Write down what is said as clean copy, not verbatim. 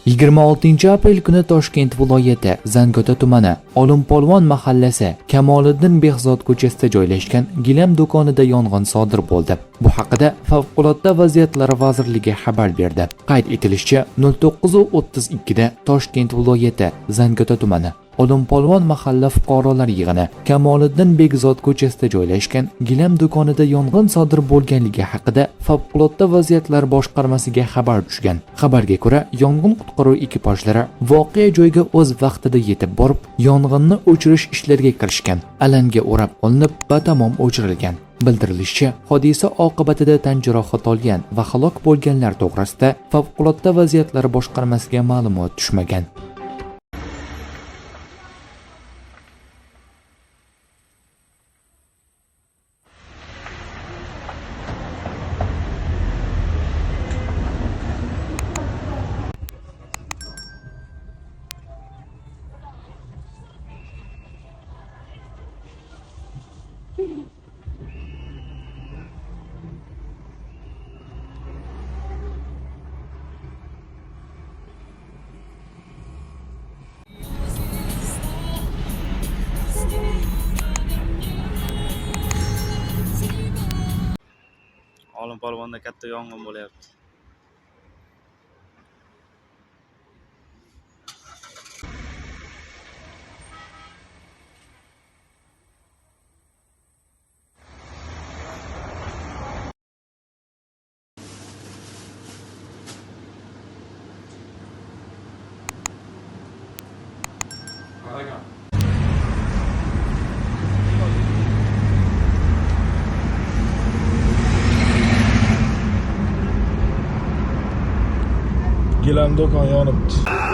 26 aprel kuni Toshkent viloyati Zangiota tumani Olimpolvon mahallasi Kamoliddin Behzod ko'chasida joylashgan gilam do'konida yong'in sodir bo'ldi. Bu haqida Favqulodda vaziyatlar vazirligi xabar berdi. Qayd etilishicha, 09:32 da Toshkent viloyati Zangiota tumani Olimpolvon mahalla fuqarolar yig'ini Kamoliddin Behzod ko'chasida joylashgan gilam do'konida yong'in sodir bo'lganligi haqida Favqulodda vaziyatlar boshqarmasiga xabar tushgan. Xabarga ko'ra, yong'in qutqaruv ekipajlari voqea joyiga o'z vaqtida yetib borib, yong'inni o'chirish ishlariga kirishgan. Alanga o'rab olinib, batamom o'chirilgan. Bildirilishicha, hodisa oqibatida tan jarohat olgan va halok bo'lganlar to'g'risida Favqulodda vaziyatlar boshqarmasiga ma'lumot tushmagan. Olimpolvonda katta yong'in bo'lyapti. Gilam do'kon yonibdi.